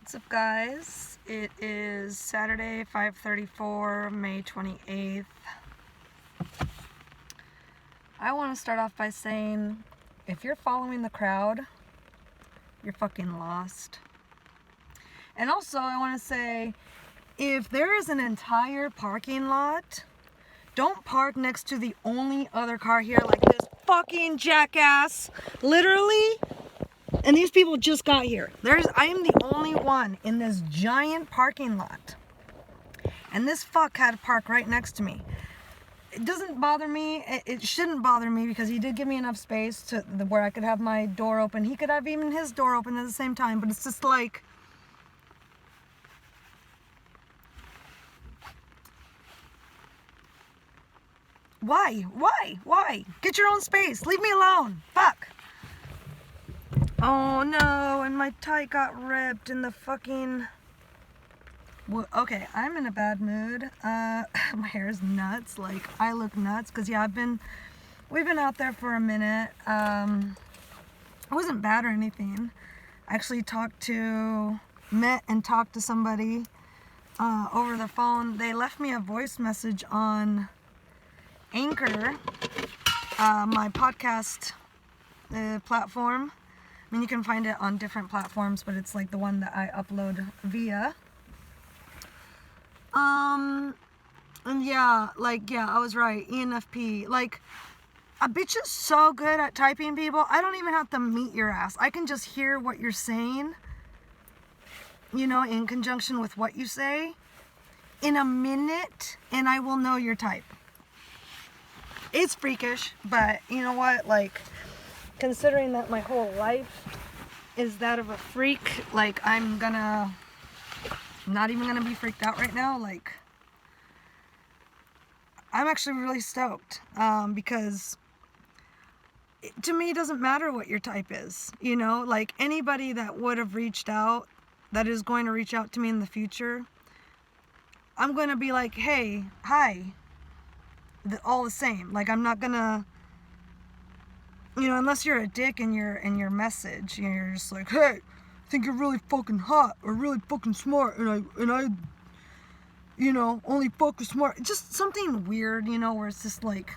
What's up, guys? It is Saturday, 5:34, May 28th. I want to start off by saying, if you're following the crowd, you're fucking lost. And also, I want to say, if there is an entire parking lot, don't park next to the only other car here like this fucking jackass. Literally. And these people just got here. I am the only one in this giant parking lot. And this fuck had to park right next to me. It doesn't bother me. It shouldn't bother me because he did give me enough space to where I could have my door open. He could have even his door open at the same time. But it's just like... Why? Why? Get your own space. Leave me alone. Fuck. Oh no, and my tie got ripped in the fucking... Well, okay, I'm in a bad mood. My hair is nuts. Like, I look nuts. Because, yeah, we've been out there for a minute. It wasn't bad or anything. I actually met and talked to somebody over the phone. They left me a voice message on Anchor, my podcast platform. I mean, you can find it on different platforms, but it's like the one that I upload via. And yeah, I was right. ENFP. Like, a bitch is so good at typing, people. I don't even have to meet your ass. I can just hear what you're saying, you know, in conjunction with what you say, in a minute, and I will know your type. It's freakish, but you know what? Like, considering that my whole life is that of a freak, like, I'm not even gonna be freaked out right now. Like, I'm actually really stoked, because to me, it doesn't matter what your type is, you know? Like, anybody that would have reached out, that is going to reach out to me in the future, I'm going to be like, hey, hi, all the same. Like, I'm not gonna... You know, unless you're a dick in your message, you're just like, hey, I think you're really fucking hot or really fucking smart, and I, you know, only fuck with smart. Just something weird, you know, where it's just like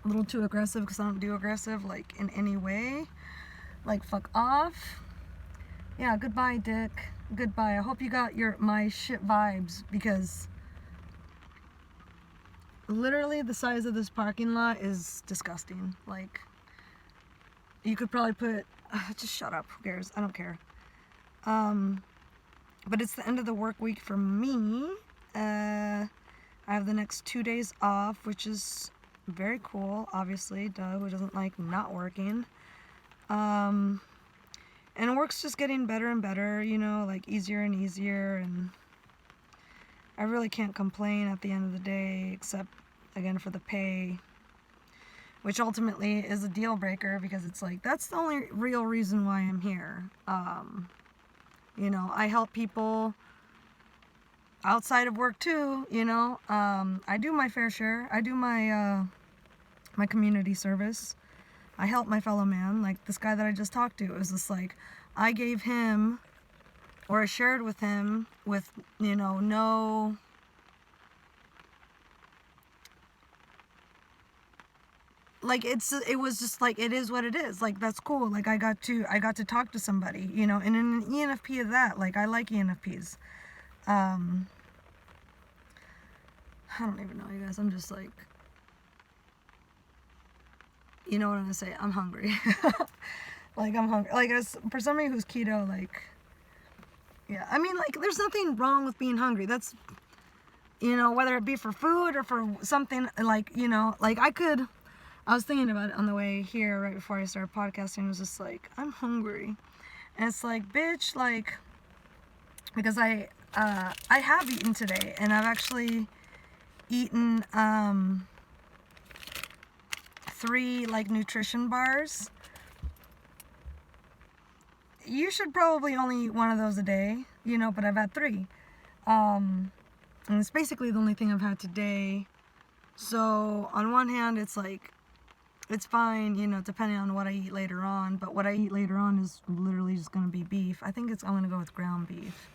a little too aggressive because I don't do aggressive like in any way. Like, fuck off. Yeah, goodbye, dick. Goodbye. I hope you got my shit vibes, because literally the size of this parking lot is disgusting. Like, you could probably put... just shut up. Who cares? I don't care. But it's the end of the work week for me. I have the next 2 days off, which is very cool, obviously. Duh, who doesn't like not working? And work's just getting better and better, you know, like easier and easier. And I really can't complain at the end of the day, except, again, for the pay, which ultimately is a deal breaker, because it's like, that's the only real reason why I'm here. You know, I help people outside of work too, you know. I do my fair share. I do my my community service. I help my fellow man. Like this guy that I just talked to, it was just like, I gave him, or I shared with him with, you know, no... Like, it was just like, it is what it is. Like, that's cool. Like, I got to talk to somebody, you know, and an ENFP of that. Like, I like ENFPs. I don't even know, you guys. I'm just like, you know what I'm gonna say? I'm hungry. Like, I'm hungry. Like, for somebody who's keto, like, yeah. I mean, like, there's nothing wrong with being hungry. That's, you know, whether it be for food or for something, like, you know, like, I was thinking about it on the way here right before I started podcasting. It was just like, I'm hungry. And it's like, bitch, like, because I have eaten today, and I've actually eaten 3 like nutrition bars. You should probably only eat one of those a day, you know, but I've had 3. And it's basically the only thing I've had today. So on one hand, it's like, it's fine, you know, depending on what I eat later on. But what I eat later on is literally just going to be beef. I'm going to go with ground beef.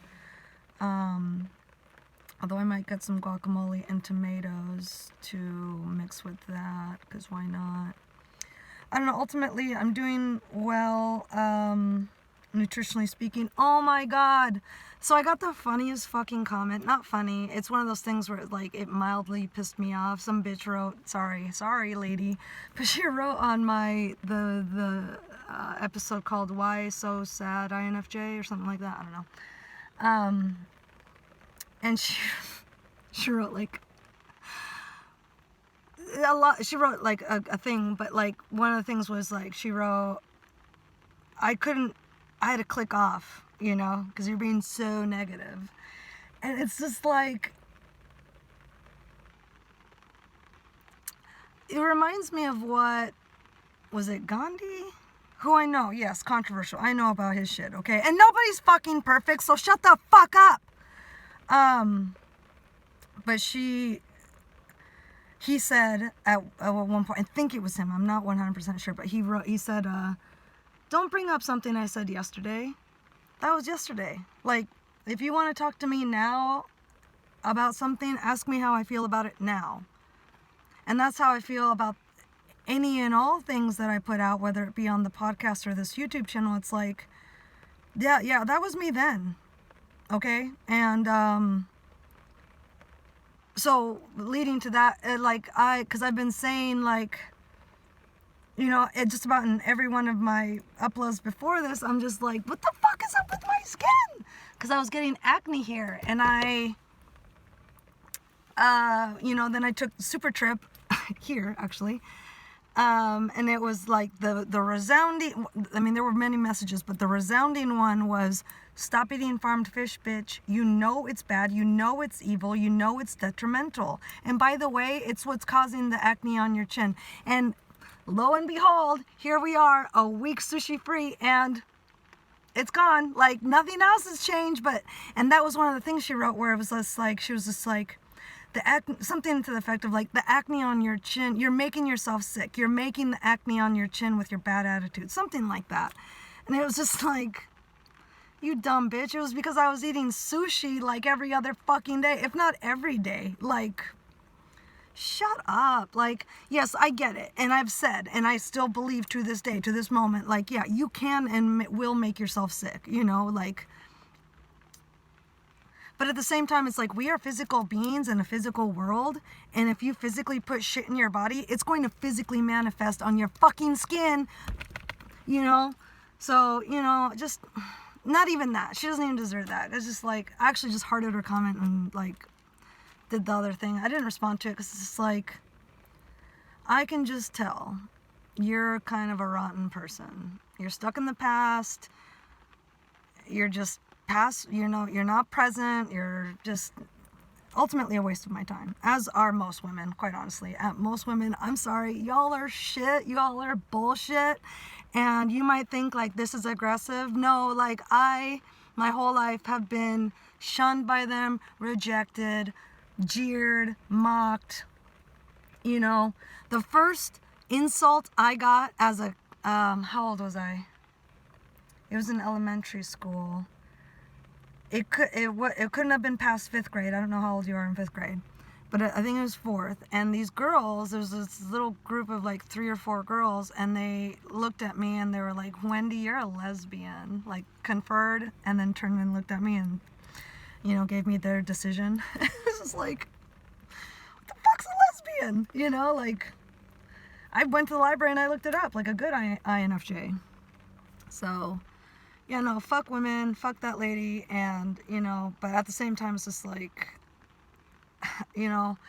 Although I might get some guacamole and tomatoes to mix with that, because why not? I don't know, ultimately, I'm doing well, nutritionally speaking. Oh my god! So I got the funniest fucking comment. Not funny, it's one of those things where, like, it mildly pissed me off. Some bitch wrote, sorry lady, but she wrote on the episode called Why So Sad INFJ or something like that, I don't know. And she wrote, like, a lot. She wrote, like, a thing, but, like, one of the things was, like, she wrote, I had to click off, you know, because you're being so negative. And it's just like, it reminds me of what, was it Gandhi? Who I know, yes, controversial. I know about his shit, okay? And nobody's fucking perfect, so shut the fuck up! But he said at one point, I think it was him, I'm not 100% sure, but he said, don't bring up something I said yesterday. That was yesterday. Like, if you want to talk to me now about something, ask me how I feel about it now. And that's how I feel about any and all things that I put out, whether it be on the podcast or this YouTube channel. It's like, yeah, that was me then. Okay? And, so leading to that, because I've been saying, like, you know, it just about in every one of my uploads before this, I'm just like, what the fuck is up with my skin? Because I was getting acne here, and then I took Super Trip here, actually, and it was like the resounding, I mean, there were many messages, but the resounding one was, stop eating farmed fish, bitch. You know it's bad. You know it's evil. You know it's detrimental. And by the way, it's what's causing the acne on your chin. And lo and behold, here we are, a week sushi free, and it's gone. Like, nothing else has changed. And that was one of the things she wrote, where it was just like, she was just like, the acne, something to the effect of, like, the acne on your chin, you're making yourself sick. You're making the acne on your chin with your bad attitude. Something like that. And it was just like, you dumb bitch. It was because I was eating sushi, like, every other fucking day, if not every day. Like, shut up. Like, yes, I get it. And I've said, and I still believe to this day, to this moment, like, yeah, you can and will make yourself sick, you know, like. But at the same time, it's like, we are physical beings in a physical world. And if you physically put shit in your body, it's going to physically manifest on your fucking skin, you know. So, you know, just, not even that. She doesn't even deserve that. It's just like, I actually just hearted her comment and, like, did the other thing. I didn't respond to it because it's just like, I can just tell you're kind of a rotten person. You're stuck in the past. You're just past, you know, you're not present. You're just ultimately a waste of my time, as are most women, quite honestly. Most women, I'm sorry, y'all are shit. Y'all are bullshit. And you might think, like, this is aggressive. No, like, my whole life have been shunned by them, rejected, jeered, mocked. You know, the first insult I got as a, how old was I? It was in elementary school. It couldn't have been past 5th grade. I don't know how old you are in 5th grade. But I think it was 4th. And these girls, there was this little group of like 3 or 4 girls, and they looked at me and they were like, Wendy, you're a lesbian. Like, conferred, and then turned and looked at me and, you know, gave me their decision. It was just like, what the fuck's a lesbian? You know, like, I went to the library and I looked it up, like a good INFJ. So, yeah, no, fuck women, fuck that lady, and, you know, but at the same time, it's just like, you know,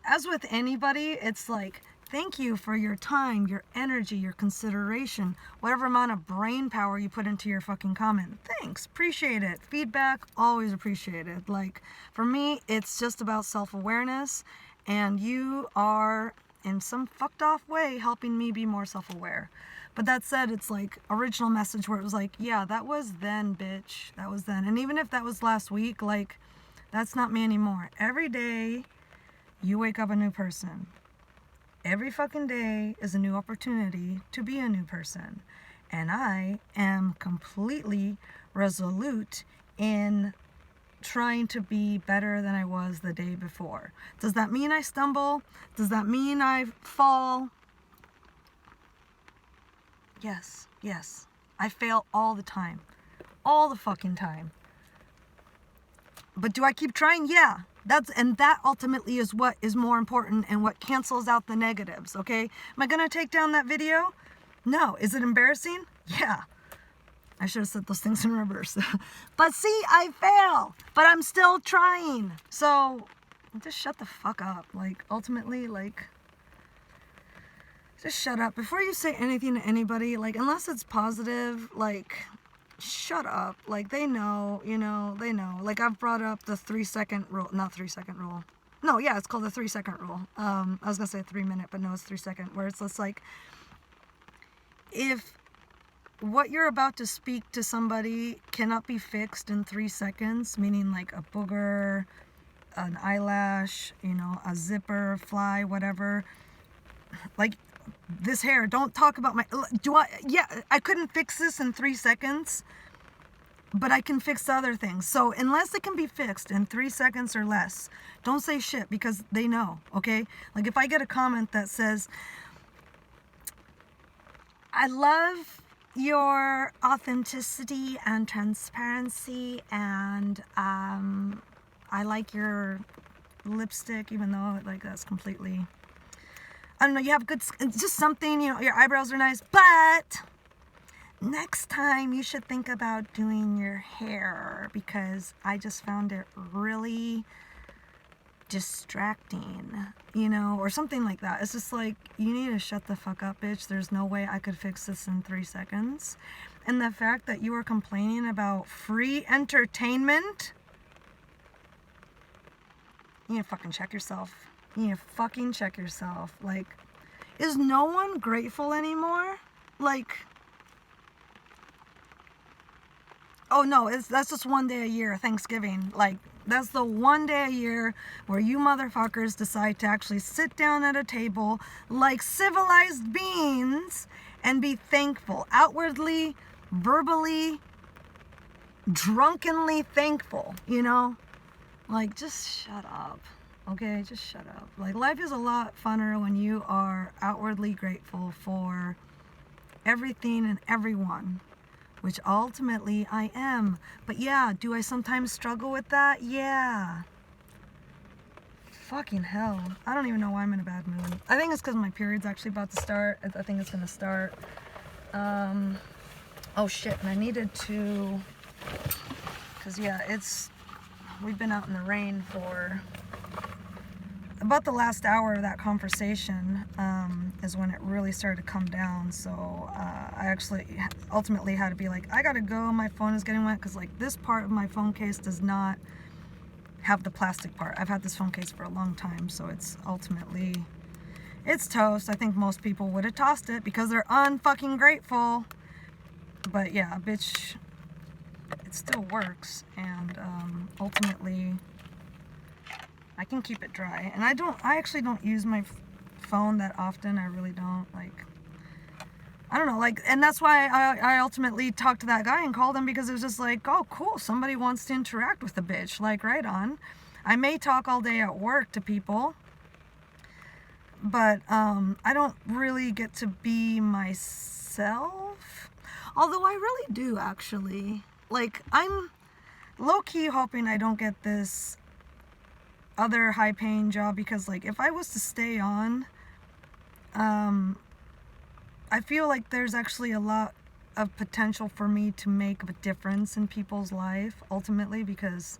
as with anybody, it's like, thank you for your time, your energy, your consideration, whatever amount of brain power you put into your fucking comment. Thanks, appreciate it. Feedback, always appreciated. Like, for me, it's just about self-awareness, and you are, in some fucked off way, helping me be more self-aware. But that said, it's like original message where it was like, yeah, that was then, bitch. That was then. And even if that was last week, like, that's not me anymore. Every day, you wake up a new person. Every fucking day is a new opportunity to be a new person. And I am completely resolute in trying to be better than I was the day before. Does that mean I stumble? Does that mean I fall? Yes, yes. I fail all the time. All the fucking time. But do I keep trying? Yeah. That ultimately is what is more important and what cancels out the negatives, okay? Am I gonna take down that video? No. Is it embarrassing? Yeah. I should have said those things in reverse. But see, I fail. But I'm still trying. So just shut the fuck up. Like, ultimately, like, just shut up. Before you say anything to anybody, like, unless it's positive, like, shut up. Like, they know, you know, they know. Like, I've brought up the 3-second rule. Not 3-second rule. No, yeah, it's called the 3-second rule. I was going to say 3-minute, but no, it's 3-second. Where it's just like, if what you're about to speak to somebody cannot be fixed in 3 seconds, meaning like a booger, an eyelash, you know, a zipper, fly, whatever. Like, this hair, don't talk about my, yeah, I couldn't fix this in 3 seconds, but I can fix other things. So unless it can be fixed in 3 seconds or less, don't say shit, because they know, okay? Like, if I get a comment that says, I love your authenticity and transparency, and I like your lipstick, even though, like, that's completely, I don't know, you have good, just something, you know, your eyebrows are nice, but next time you should think about doing your hair, because I just found it really distracting, you know, or something like that. It's just like, you need to shut the fuck up, bitch. There's no way I could fix this in 3 seconds. And the fact that you are complaining about free entertainment, you need to fucking check yourself. You need to fucking check yourself. Like, is no one grateful anymore? Like, oh no, that's just one day a year, Thanksgiving. Like, that's the one day a year where you motherfuckers decide to actually sit down at a table like civilized beings and be thankful. Outwardly, verbally, drunkenly thankful, you know? Like, just shut up, okay? Just shut up. Like, life is a lot funner when you are outwardly grateful for everything and everyone, which ultimately I am. But yeah, do I sometimes struggle with that? Yeah. Fucking hell. I don't even know why I'm in a bad mood. I think it's because my period's actually about to start. I think it's going to start. Oh shit, and I needed to, because yeah, we've been out in the rain for about the last hour of that conversation, is when it really started to come down. So I actually ultimately had to be like, I gotta go, my phone is getting wet, because like this part of my phone case does not have the plastic part. I've had this phone case for a long time, so it's ultimately, it's toast. I think most people would have tossed it because they're unfucking grateful. But yeah, bitch, it still works, and ultimately I can keep it dry. And I actually don't use my phone that often. I really don't. Like, I don't know, like, and that's why I ultimately talked to that guy and called him, because it was just like, oh cool, somebody wants to interact with the bitch. Like, right on. I may talk all day at work to people, but I don't really get to be myself. Although I really do, actually. Like, I'm low-key hoping I don't get this other high-paying job, because like, if I was to stay on, I feel like there's actually a lot of potential for me to make a difference in people's life ultimately, because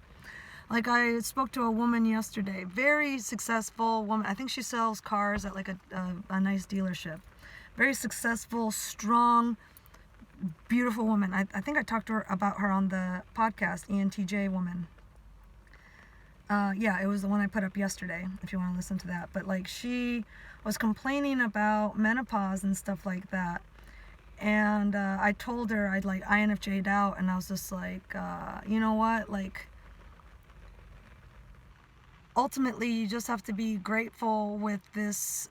like, I spoke to a woman yesterday, very successful woman. I think she sells cars at like a nice dealership. Very successful, strong, beautiful woman. I think I talked to her about her on the podcast, INTJ woman. Yeah, it was the one I put up yesterday, if you want to listen to that. But like, she was complaining about menopause and stuff like that. And I told her I'd like INFJ'd out, and I was just like, you know what? Like, ultimately, you just have to be grateful with this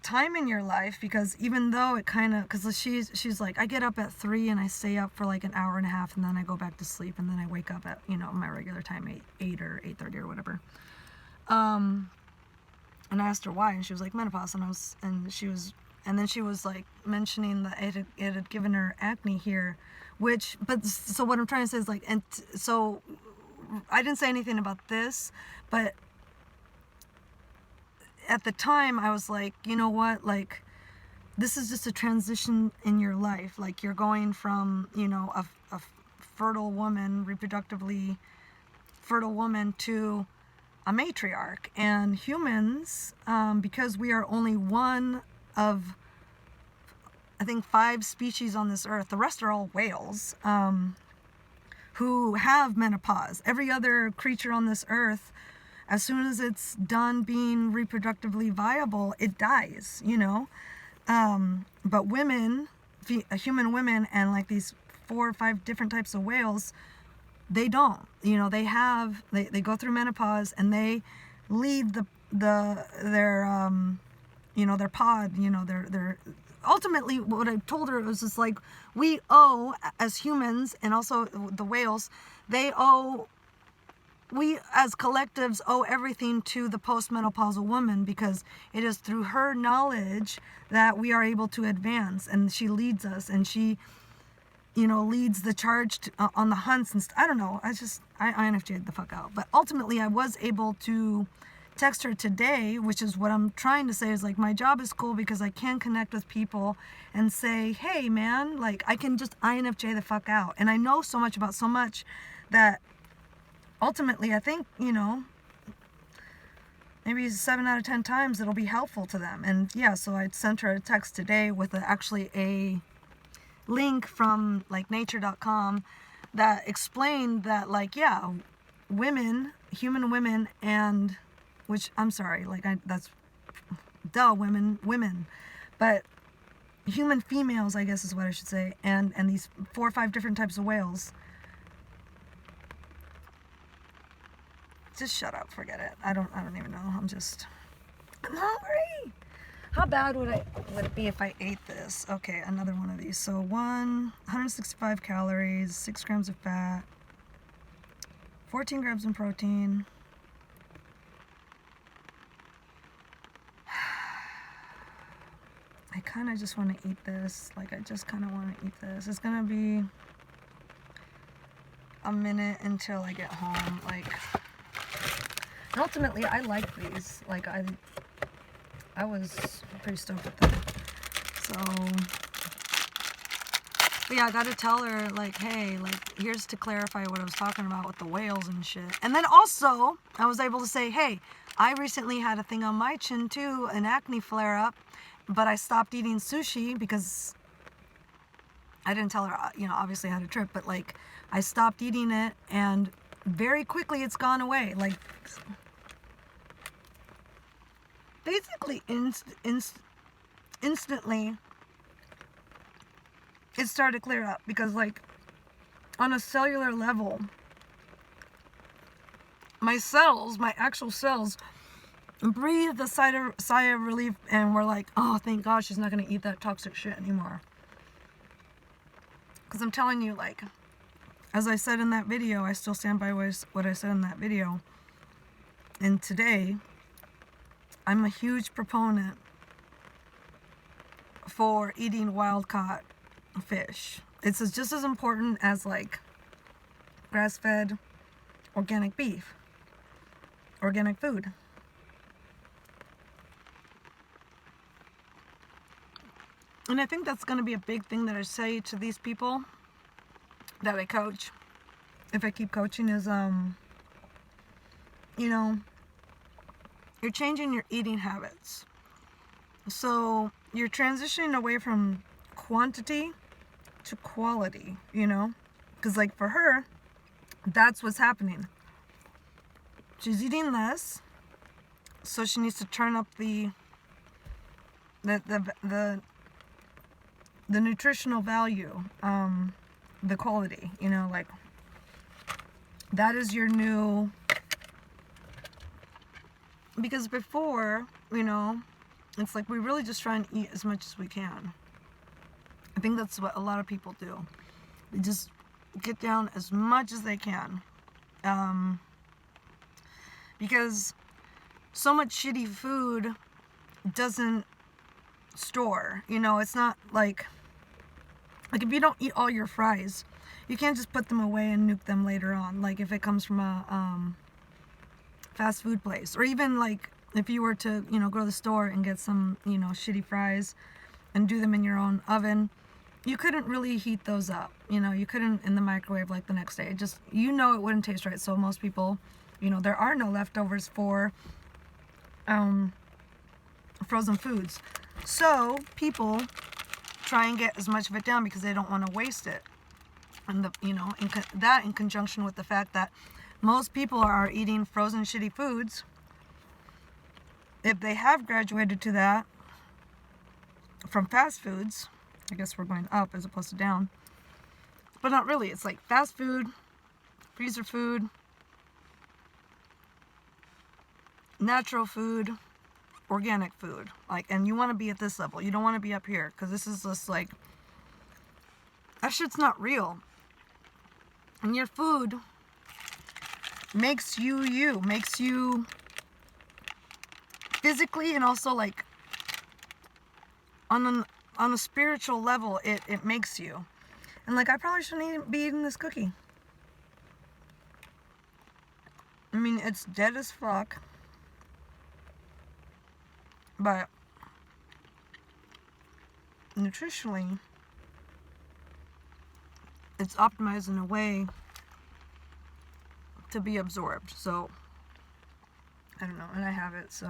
time in your life, because even though it kind of, because she's like, I get up at 3 and I stay up for like an hour and a half, and then I go back to sleep, and then I wake up at, you know, my regular time, 8 or 8:30 or whatever. And I asked her why, and she was like, menopause. And then she was like mentioning that it had given her acne here, so what I'm trying to say is like, and so I didn't say anything about this, but at the time I was like, you know what, like, this is just a transition in your life. Like, you're going from, you know, a fertile woman, reproductively fertile woman, to a matriarch. And humans, because we are only one of, I think, 5 species on this earth, the rest are all whales, who have menopause. Every other creature on this earth, as soon as it's done being reproductively viable, it dies, you know. But women, human women, and like these 4 or 5 different types of whales, they don't, you know, they go through menopause, and they lead their you know, their pod, you know, their ultimately, what I told her was just like, we owe, as humans, and also the whales, we as collectives owe everything to the postmenopausal woman, because it is through her knowledge that we are able to advance, and she leads us, and she, you know, leads the charge on the hunts and I don't know. I INFJ'd the fuck out. But ultimately, I was able to text her today, which is what I'm trying to say, is like, my job is cool because I can connect with people and say, hey man, like, I can just INFJ the fuck out. And I know so much about so much that ultimately I think, you know, maybe 7 out of 10 times it'll be helpful to them. And yeah, so I sent her a text today with actually a link from like nature.com that explained that, like, yeah, women, human women, and which, I'm sorry, like, that's women, but human females, I guess is what I should say, and these 4 or 5 different types of whales. Just shut up, forget it. I don't even know. I'm hungry. How bad would it be if I ate this? Okay, another one of these. So 165 calories, 6 grams of fat, 14 grams of protein. I kind of just want to eat this. Like, I just kind of want to eat this. It's going to be a minute until I get home. Like, and ultimately, I like these. Like, I was pretty stoked with them. So, but yeah, I gotta tell her, like, hey, like, here's to clarify what I was talking about with the whales and shit. And then also, I was able to say, hey, I recently had a thing on my chin too, an acne flare-up, but I stopped eating sushi because I didn't tell her, you know, obviously I had a trip, but like, I stopped eating it, and very quickly it's gone away. Like, basically instantly it started to clear up, because like, on a cellular level, my actual cells breathed a sigh of relief, and we're like, oh, thank God she's not going to eat that toxic shit anymore. Because I'm telling you, like, as I said in that video, I still stand by what I said in that video. And today, I'm a huge proponent for eating wild-caught fish. It's just as important as, like, grass-fed organic beef, organic food. And I think that's going to be a big thing that I say to these people that I coach, if I keep coaching, is, you know, you're changing your eating habits. So you're transitioning away from quantity to quality, you know? Because, like, for her, that's what's happening. She's eating less, so she needs to turn up the nutritional value, the quality, you know, like, that is your new, because before, you know, It's like we really just try and eat as much as we can. I think that's what a lot of people do. They just get down as much as they can. Because so much shitty food doesn't store. You know, it's not like if you don't eat all your fries, you can't just put them away and nuke them later on. Like if it comes from a fast food place, or even like if you were to, you know, go to the store and get some, you know, shitty fries and do them in your own oven, you couldn't really heat those up. You know, you couldn't in the microwave like the next day. It just, you know, it wouldn't taste right. So most people, you know, there are no leftovers for frozen foods. So people try and get as much of it down because they don't want to waste it. And you know, that in conjunction with the fact that most people are eating frozen shitty foods, if they have graduated to that from fast foods, I guess we're going up as opposed to down, but not really. It's like fast food, freezer food, natural food, organic food. Like, and you want to be at this level. You don't want to be up here, because this is just like, that shit's not real. And your food makes you, makes you physically, and also like on a spiritual level, it makes you. And like, I probably shouldn't be eating this cookie. I mean, it's dead as fuck, but nutritionally, it's optimized in a way to be absorbed. So I don't know, and I have it, so,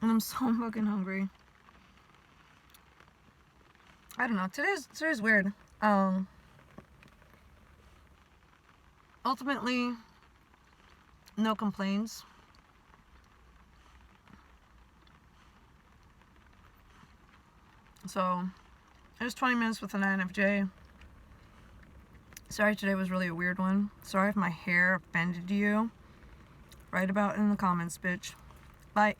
and I'm so fucking hungry. I don't know, today's weird. Ultimately, no complaints. So it was 20 minutes with an INFJ. Sorry, today was really a weird one. Sorry if my hair offended you. Write about it in the comments, bitch. Bye.